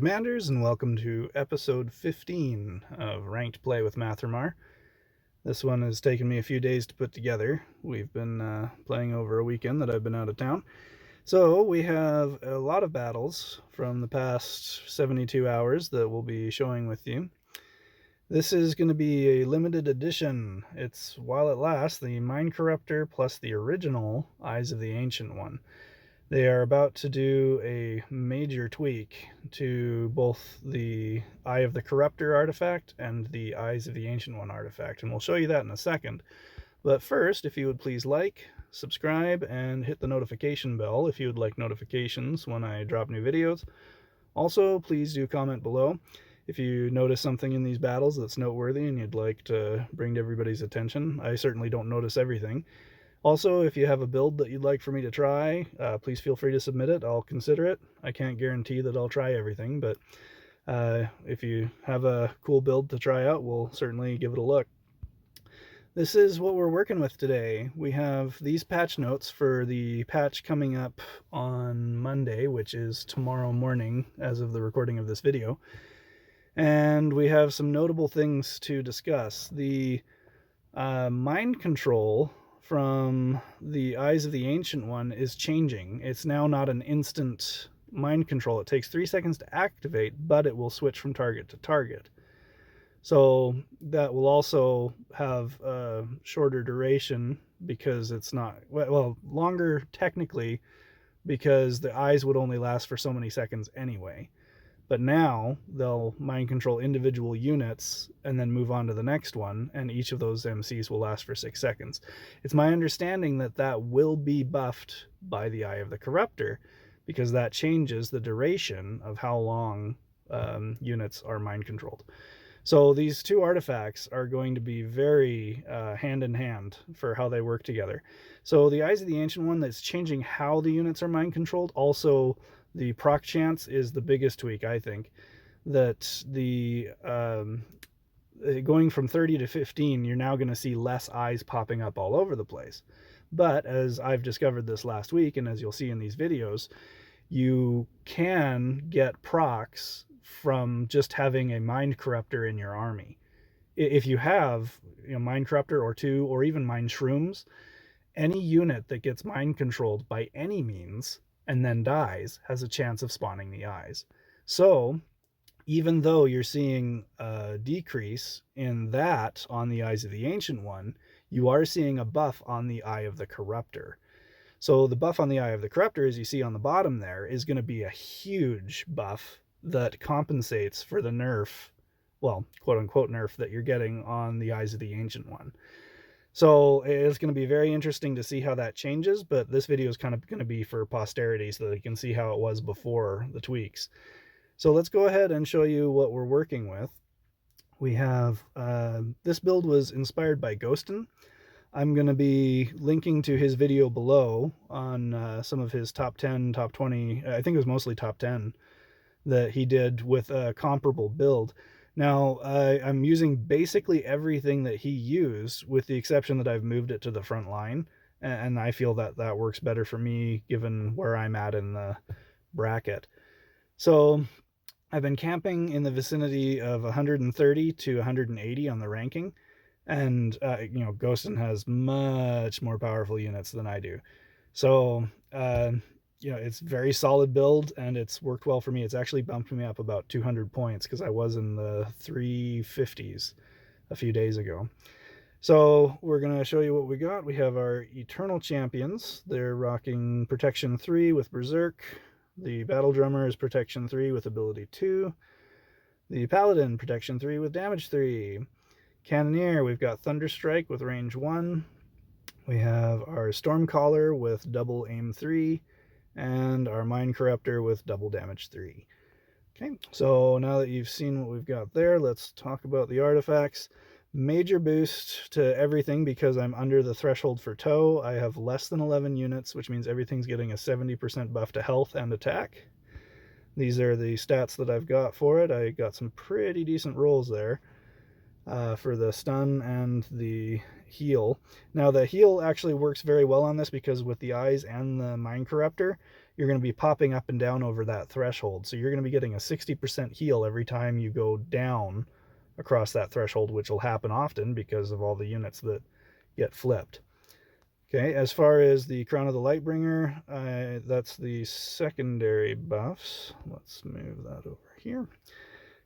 Commanders, and welcome to episode 15 of Ranked Play with Matthremar. This one has taken me a few days to put together. We've been playing over a weekend that I've been out of town. So we have a lot of battles from the past 72 hours that we'll be showing with you. This is going to be a limited edition. It's, while it lasts, the Mind Corruptor plus the original Eyes of the Ancient One. They are about to do a major tweak to both the Eye of the Corruptor artifact and the Eyes of the Ancient One artifact, and we'll show you that in a second. But first, if you would please like, subscribe, and hit the notification bell if you would like notifications when I drop new videos. Also, please do comment below if you notice something in these battles that's noteworthy and you'd like to bring to everybody's attention. I certainly don't notice everything. Also, if you have a build that you'd like for me to try, please feel free to submit it. I'll consider it. I can't guarantee that I'll try everything, but if you have a cool build to try out, we'll certainly give it a look. This is what we're working with today. We have these patch notes for the patch coming up on Monday, which is tomorrow morning as of the recording of this video. And we have some notable things to discuss. The mind control from the Eyes of the Ancient One is changing. It's now not an instant mind control. It takes 3 seconds to activate, but it will switch from target to target. So that will also have a shorter duration because it's not, well, longer technically because the eyes would only last for so many seconds anyway. But now they'll mind control individual units and then move on to the next one, and each of those MCs will last for 6 seconds. It's my understanding that that will be buffed by the Eye of the Corruptor, because that changes the duration of how long units are mind controlled. So these two artifacts are going to be very hand in hand for how they work together. So the Eyes of the Ancient One, that's changing how the units are mind controlled. Also, the proc chance is the biggest tweak, I think. That the going from 30 to 15, you're now going to see less eyes popping up all over the place. But as I've discovered this last week, and as you'll see in these videos, you can get procs from just having a Mind Corruptor in your army. If you have Mind Corruptor or two, or even Mind Shrooms, any unit that gets mind controlled by any means and then dies has a chance of spawning the eyes. So even though you're seeing a decrease in that on the Eyes of the Ancient One, you are seeing a buff on the Eye of the Corruptor. So the buff on the Eye of the Corruptor, as you see on the bottom there, is going to be a huge buff that compensates for the nerf, well, quote-unquote nerf, that you're getting on the Eyes of the Ancient One. So it's going to be very interesting to see how that changes, but this video is kind of going to be for posterity so that you can see how it was before the tweaks. So let's go ahead and show you what we're working with. We have, this build was inspired by Ghostin. I'm going to be linking to his video below on some of his top 10, top 20, I think it was mostly top 10, that he did with a comparable build. Now, I'm using basically everything that he used, with the exception that I've moved it to the front line, and I feel that that works better for me given where I'm at in the bracket. So I've been camping in the vicinity of 130 to 180 on the ranking, and Ghostin has much more powerful units than I do. So it's very solid build, and it's worked well for me. It's actually bumped me up about 200 points because I was in the 350s a few days ago. So we're going to show you what we got. We have our Eternal Champions. They're rocking Protection 3 with Berserk. The Battle Drummer is Protection 3 with Ability 2. The Paladin, Protection 3 with Damage 3. Cannoneer, we've got Thunderstrike with Range 1. We have our Stormcaller with Double Aim 3. And our Mind Corruptor with Double Damage 3. Okay, so now that you've seen what we've got there, let's talk about the artifacts. Major boost to everything because I'm under the threshold for Toe. I have less than 11 units, which means everything's getting a 70% buff to health and attack. These are the stats that I've got for it. I got some pretty decent rolls there for the stun and the heal. Now the heal actually works very well on this because with the eyes and the Mind Corruptor, you're going to be popping up and down over that threshold. So you're going to be getting a 60% heal every time you go down across that threshold, which will happen often because of all the units that get flipped. Okay, as far as the Crown of the Lightbringer, that's the secondary buffs. Let's move that over here.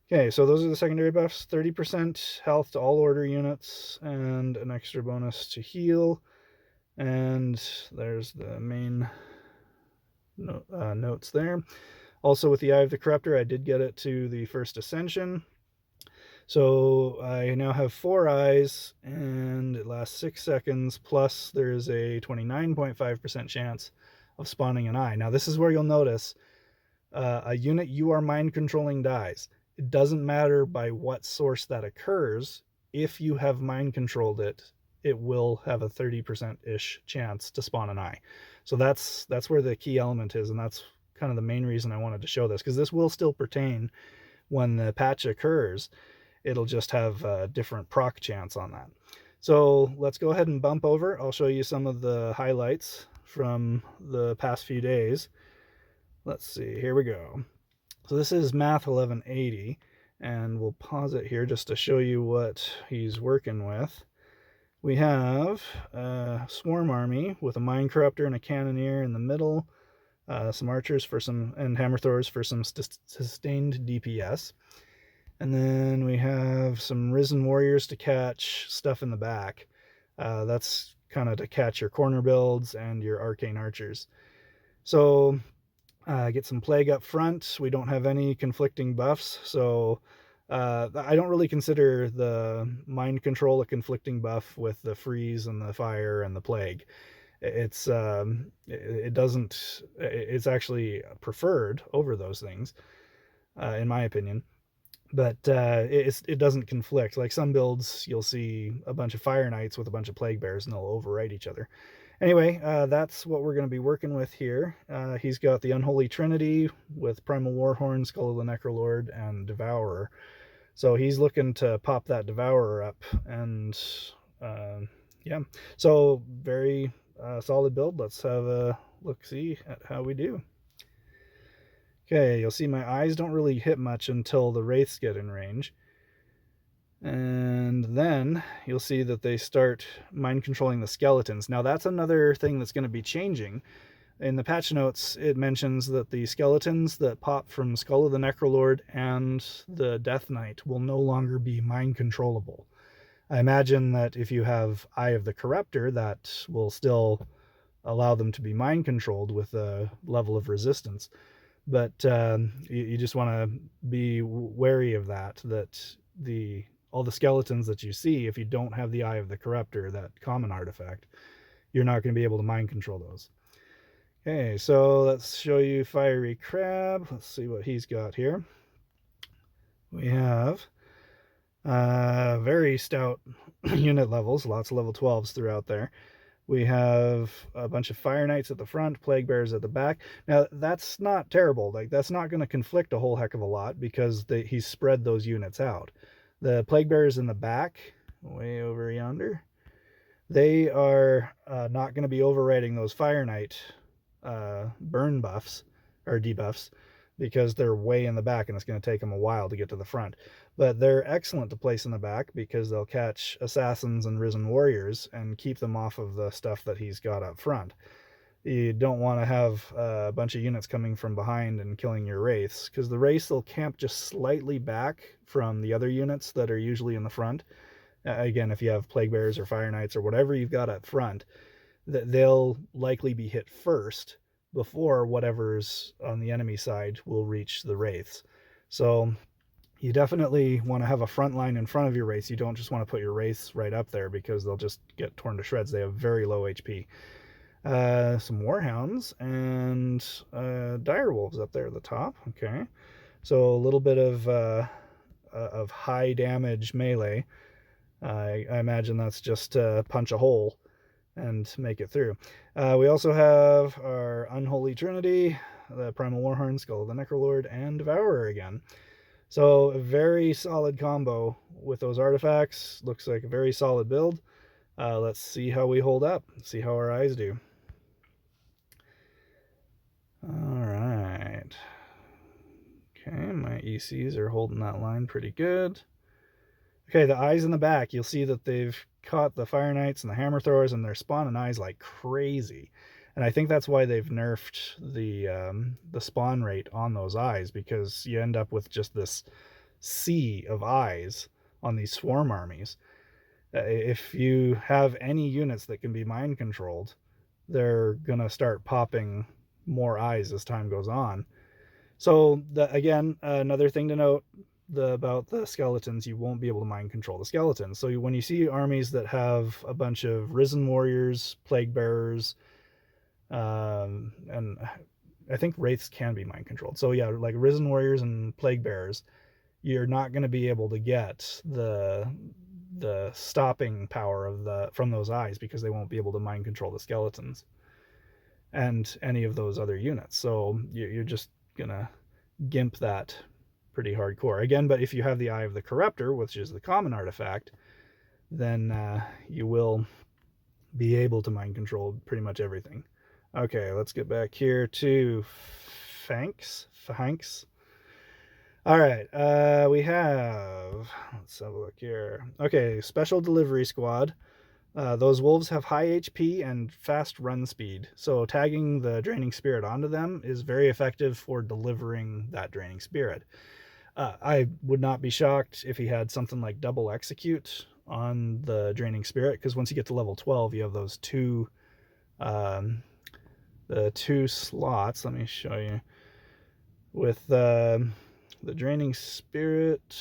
Okay, so those are the secondary buffs. 30% health to all order units and an extra bonus to heal. And there's the main notes there. Also with the Eye of the Corruptor, I did get it to the first ascension. So I now have 4 eyes, and it lasts 6 seconds, plus there's a 29.5% chance of spawning an eye. Now this is where you'll notice a unit you are mind controlling dies. It doesn't matter by what source that occurs. If you have mind controlled it, it will have a 30%-ish chance to spawn an eye. So that's where the key element is, and that's kind of the main reason I wanted to show this, because this will still pertain when the patch occurs. It'll just have a different proc chance on that. So let's go ahead and bump over. I'll show you some of the highlights from the past few days. Let's see, here we go. So this is Math 1180, and we'll pause it here just to show you what he's working with. We have a Swarm Army with a Mind Corruptor and a Cannoneer in the middle, some Archers for some, and Hammer Throwers for some sustained DPS. And then we have some Risen Warriors to catch stuff in the back. That's kind of to catch your corner builds and your Arcane Archers. So get some Plague up front. We don't have any conflicting buffs, so I don't really consider the Mind Control a conflicting buff with the Freeze and the Fire and the Plague. It's actually preferred over those things, in my opinion. But it doesn't conflict. Like some builds, you'll see a bunch of Fire Knights with a bunch of Plague Bears, and they'll overwrite each other. Anyway, that's what we're going to be working with here. He's got the Unholy Trinity with Primal Warhorn, Skull of the Necrolord, and Devourer. So he's looking to pop that Devourer up, and yeah. So very solid build. Let's have a look-see at how we do. Okay, you'll see my eyes don't really hit much until the Wraiths get in range. And then you'll see that they start mind controlling the skeletons. Now that's another thing that's going to be changing. In the patch notes, it mentions that the skeletons that pop from Skull of the Necrolord and the Death Knight will no longer be mind controllable. I imagine that if you have Eye of the Corruptor, that will still allow them to be mind controlled with a level of resistance. But you just want to be wary of that all the skeletons that you see, if you don't have the Eye of the Corruptor, that common artifact, you're not going to be able to mind control those. Okay, so let's show you Fiery Crab. Let's see what he's got here. We have very stout unit levels, lots of level 12s throughout there. We have a bunch of Fire Knights at the front, Plague Bears at the back. Now, that's not terrible. Like, that's not going to conflict a whole heck of a lot because he's spread those units out. The Plague Bears in the back, way over yonder, they are not going to be overriding those Fire Knight burn buffs or debuffs because they're way in the back and it's going to take them a while to get to the front. But they're excellent to place in the back because they'll catch Assassins and Risen Warriors and keep them off of the stuff that he's got up front. You don't want to have a bunch of units coming from behind and killing your Wraiths, because the Wraiths will camp just slightly back from the other units that are usually in the front. Again, if you have Plague Bears or Fire Knights or whatever you've got up front, they'll likely be hit first before whatever's on the enemy side will reach the Wraiths. So you definitely want to have a front line in front of your Wraiths. You don't just want to put your Wraiths right up there because they'll just get torn to shreds. They have very low HP. Some Warhounds and Direwolves up there at the top. Okay, so a little bit of high damage melee. I imagine that's just to punch a hole and make it through. We also have our Unholy Trinity, the Primal Warhorn, Skull of the Necrolord, and Devourer again. So a very solid combo with those artifacts. Looks like a very solid build. Let's see how we hold up. See how our eyes do. Alright. Okay, my ECs are holding that line pretty good. Okay, the eyes in the back, you'll see that they've caught the Fire Knights and the Hammer Throwers, and they're spawning eyes like crazy. And I think that's why they've nerfed the spawn rate on those eyes, because you end up with just this sea of eyes on these swarm armies. If you have any units that can be mind controlled, they're gonna start popping more eyes as time goes on. So again, another thing to note about the skeletons, you won't be able to mind control the skeletons. So when you see armies that have a bunch of risen warriors, plague bearers, and I think wraiths can be mind controlled. So yeah, like risen warriors and plague bearers, you're not going to be able to get the stopping power of from those eyes, because they won't be able to mind control the skeletons and any of those other units. So you're just gonna gimp that pretty hardcore again. But if you have the Eye of the Corruptor, which is the common artifact, then you will be able to mind control pretty much everything. Okay, let's get back here to Fanks. All right, we have, let's have a look here. Okay, Special Delivery Squad. Those wolves have high HP and fast run speed, so tagging the Draining Spirit onto them is very effective for delivering that Draining Spirit. I would not be shocked if he had something like double execute on the Draining Spirit, because once you get to level 12, you have those the two slots. Let me show you. With the Draining Spirit,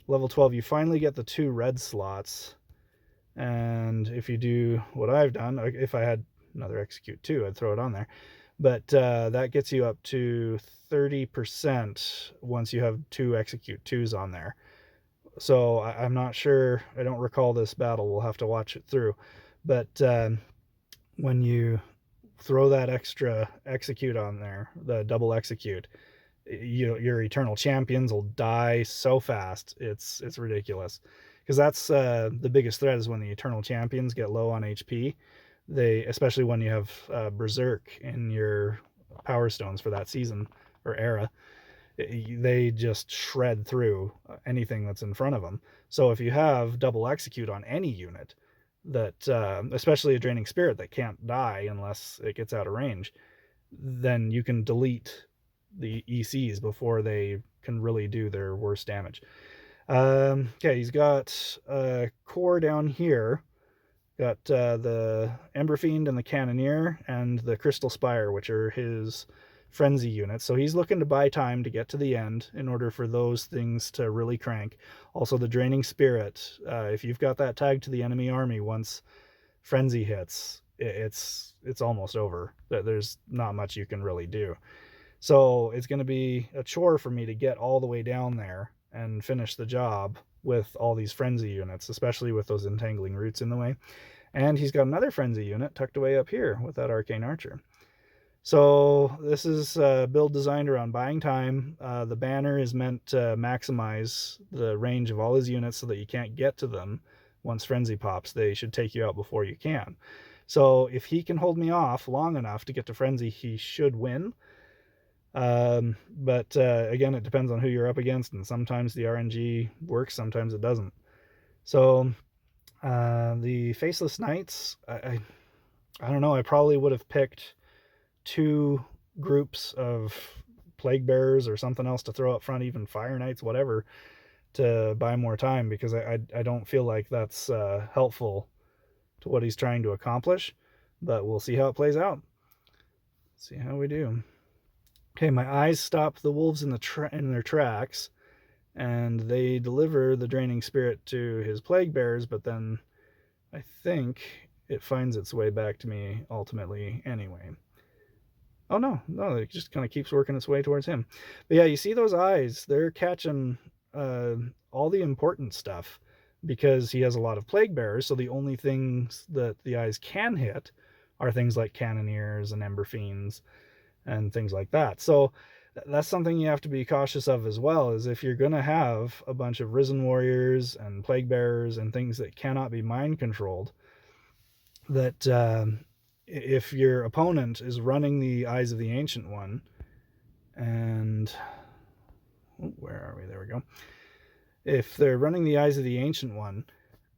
level 12, you finally get the 2 red slots. And if you do what I've done, if I had another execute 2, I'd throw it on there. But that gets you up to 30% once you have 2 execute 2s on there. So I'm not sure, I don't recall this battle, we'll have to watch it through. But when you throw that extra execute on there, the double execute, your Eternal Champions will die so fast, it's ridiculous. Because that's the biggest threat, is when the Eternal Champions get low on HP. Especially when you have Berserk in your Power Stones for that season or era, they just shred through anything that's in front of them. So if you have double execute on any unit, that especially a Draining Spirit that can't die unless it gets out of range, then you can delete the ECs before they can really do their worst damage. Okay, he's got a core down here. Got the Ember Fiend and the Cannoneer and the Crystal Spire, which are his frenzy units. So he's looking to buy time to get to the end in order for those things to really crank. Also, the Draining Spirit. If you've got that tagged to the enemy army, once frenzy hits, it's almost over. There's not much you can really do. So it's going to be a chore for me to get all the way down there and finish the job with all these frenzy units, especially with those entangling roots in the way. And he's got another frenzy unit tucked away up here with that arcane archer. So this is a build designed around buying time. The banner is meant to maximize the range of all his units so that you can't get to them once frenzy pops. They should take you out before you can. So if he can hold me off long enough to get to frenzy, he should win. But again, it depends on who you're up against, and sometimes the RNG works, sometimes it doesn't. So the Faceless Knights, I don't know, I probably would have picked 2 groups of Plague Bearers or something else to throw up front, even Fire Knights, whatever, to buy more time, because I don't feel like that's helpful to what he's trying to accomplish. But we'll see how it plays out. See how we do. Okay, my eyes stop the wolves in their tracks, and they deliver the Draining Spirit to his Plague Bearers, but then I think it finds its way back to me ultimately anyway. Oh no, it just kind of keeps working its way towards him. But yeah, you see those eyes, they're catching all the important stuff, because he has a lot of Plague Bearers, so the only things that the eyes can hit are things like Cannoneers and Ember Fiends and things like that. So that's something you have to be cautious of as well, is if you're going to have a bunch of Risen Warriors and Plague Bearers and things that cannot be mind controlled, that if your opponent is running the Eyes of the Ancient One, and where are we? There we go. If they're running the Eyes of the Ancient One,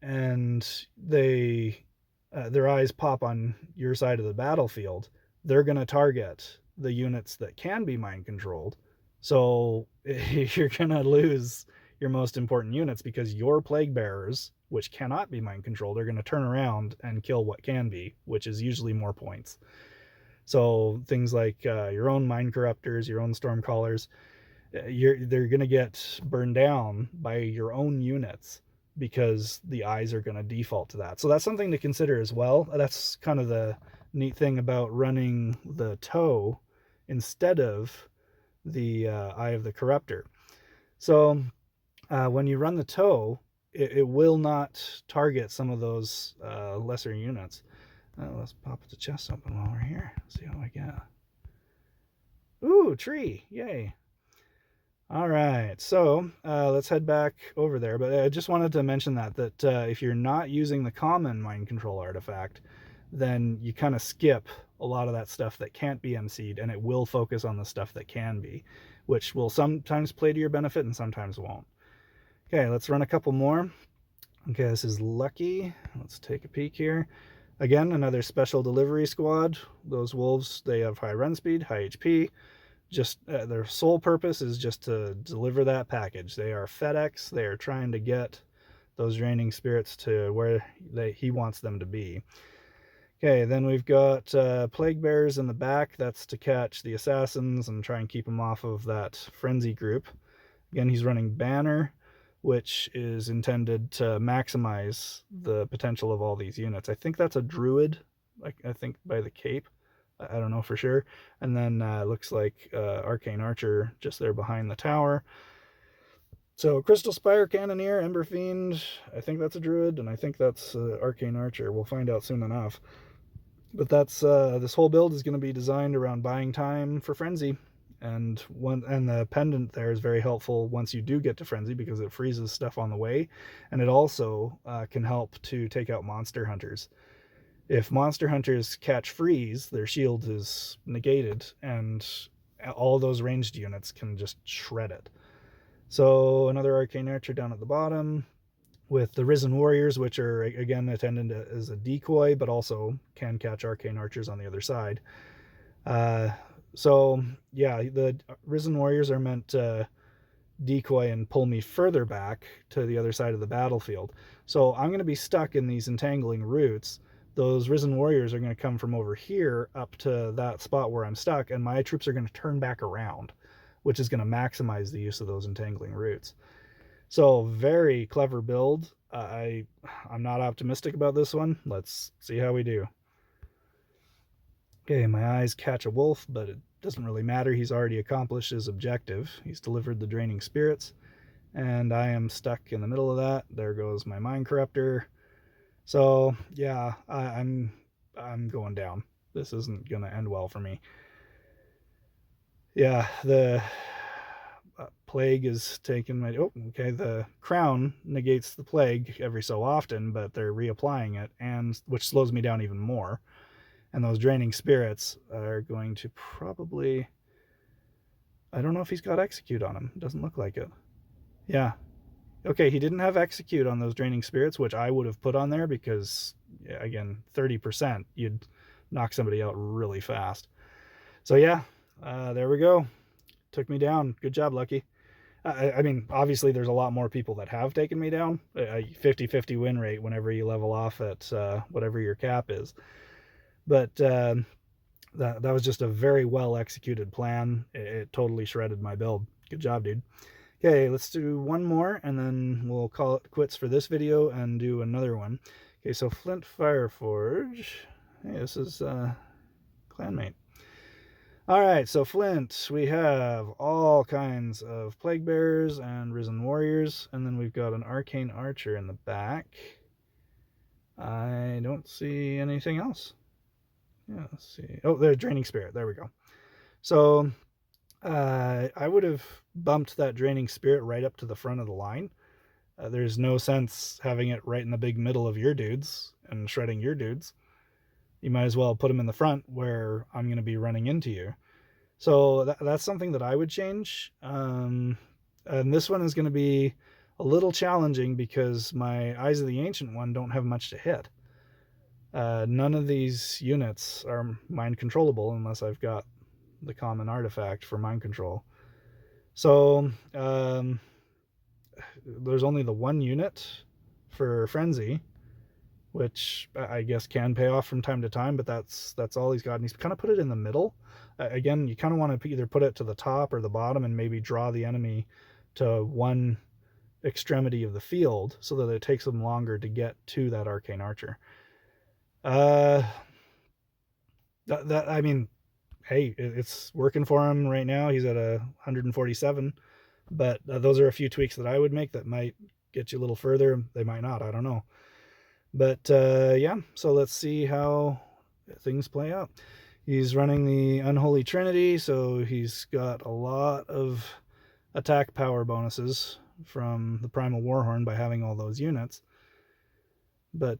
and their eyes pop on your side of the battlefield, they're going to target the units that can be mind controlled. So you're going to lose your most important units because your plague bearers, which cannot be mind controlled, are going to turn around and kill what can be, which is usually more points. So things like your own mind corruptors, your own storm callers, they're going to get burned down by your own units because the eyes are going to default to that. So that's something to consider as well. That's kind of the neat thing about running the toe instead of the Eye of the Corruptor. So when you run the toe, it will not target some of those lesser units. Let's pop the chest open while we're here. See what I get. Ooh, tree! Yay! All right, so let's head back over there. But I just wanted to mention that if you're not using the common mind control artifact, then you kind of skip a lot of that stuff that can't be MC'd, and it will focus on the stuff that can be, which will sometimes play to your benefit and sometimes won't. Okay, let's run a couple more. Okay, this is Lucky. Let's take a peek here. Again, another special delivery squad. Those wolves, they have high run speed, high HP. Just their sole purpose is just to deliver that package. They are FedEx. They are trying to get those draining spirits to where he wants them to be. Okay, then we've got plague bearers in the back. That's to catch the assassins and try and keep them off of that frenzy group. Again, he's running banner, which is intended to maximize the potential of all these units. I think that's a druid, I think by the cape. I don't know for sure. And then looks like Arcane Archer just there behind the tower. So Crystal Spire Cannoneer, Ember Fiend, I think that's a druid, and I think that's Arcane Archer. We'll find out soon enough. But that's this whole build is going to be designed around buying time for Frenzy. And the pendant there is very helpful once you do get to Frenzy because it freezes stuff on the way. And it also can help to take out monster hunters. If monster hunters catch freeze, their shield is negated, and all those ranged units can just shred it. So another Arcane Archer down at the bottom with the Risen Warriors, which are, again, intended as a decoy, but also can catch Arcane Archers on the other side. So, yeah, the Risen Warriors are meant to decoy and pull me further back to the other side of the battlefield. So I'm going to be stuck in these entangling roots. Those Risen Warriors are going to come from over here up to that spot where I'm stuck, and my troops are going to turn back around, which is going to maximize the use of those entangling roots. So very clever build. I'm not optimistic about this one. Let's see how we do. Okay, my eyes catch a wolf, but it doesn't really matter. He's already accomplished his objective. He's delivered the draining spirits, and I am stuck in the middle of that. There goes my mind corruptor. So yeah, I'm going down. This isn't gonna end well for me. Yeah, the plague is taking my... Oh, okay, the crown negates the plague every so often, but they're reapplying it, and which slows me down even more. And those draining spirits are going to probably... I don't know if he's got execute on him. It doesn't look like it. Yeah. Okay, he didn't have execute on those draining spirits, which I would have put on there because, again, 30%, you'd knock somebody out really fast. So yeah, there we go. Took me down. Good job, Lucky. I mean, obviously there's a lot more people that have taken me down. A 50-50 win rate whenever you level off at whatever your cap is. But that was just a very well executed plan. It totally shredded my build. Good job, dude. Okay, let's do one more, and then we'll call it quits for this video and do another one. Okay, so Flint Fireforge. Hey, this is clanmate. All right, so Flint, we have all kinds of Plague Bearers and Risen Warriors, and then we've got an Arcane Archer in the back. I don't see anything else. Yeah, let's see. Oh, there's Draining Spirit. There we go. So I would have bumped that Draining Spirit right up to the front of the line. There's no sense having it right in the big middle of your dudes and shredding your dudes. you might as well put them in the front where I'm going to be running into you. So that's something that I would change. And this one is going to be a little challenging because my Eyes of the Ancient one don't have much to hit. None of these units are mind controllable unless I've got the common artifact for mind control. So there's only the one unit for Frenzy, which I guess can pay off from time to time, but that's all he's got. And he's kind of put it in the middle. Again, you kind of want to either put it to the top or the bottom and maybe draw the enemy to one extremity of the field so that it takes them longer to get to that Arcane Archer. I mean, hey, it's working for him right now. He's at 147, but those are a few tweaks that I would make that might get you a little further. They might not, I don't know. But yeah, so let's see how things play out. He's running the Unholy Trinity, so he's got a lot of attack power bonuses from the Primal Warhorn by having all those units. But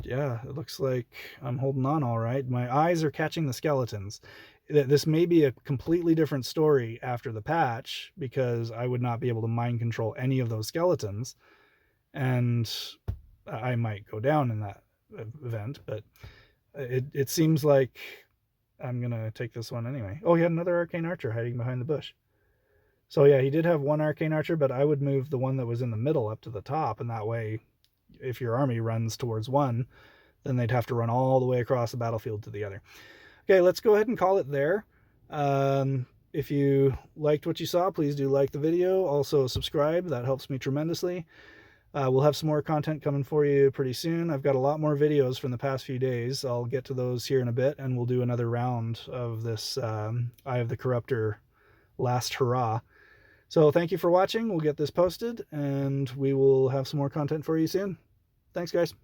yeah, it looks like I'm holding on all right. My eyes are catching the skeletons. This may be a completely different story after the patch because I would not be able to mind control any of those skeletons, and I might go down in that event, but it seems like I'm going to take this one anyway. Oh, he had another Arcane Archer hiding behind the bush. So yeah, he did have one Arcane Archer, but I would move the one that was in the middle up to the top, and that way, if your army runs towards one, then they'd have to run all the way across the battlefield to the other. Okay, let's go ahead and call it there. If you liked what you saw, please do like the video. Also subscribe, that helps me tremendously. We'll have some more content coming for you pretty soon. I've got a lot more videos from the past few days. I'll get to those here in a bit, and we'll do another round of this Eye of the Corruptor last hurrah. So thank you for watching. We'll get this posted, and we will have some more content for you soon. Thanks, guys.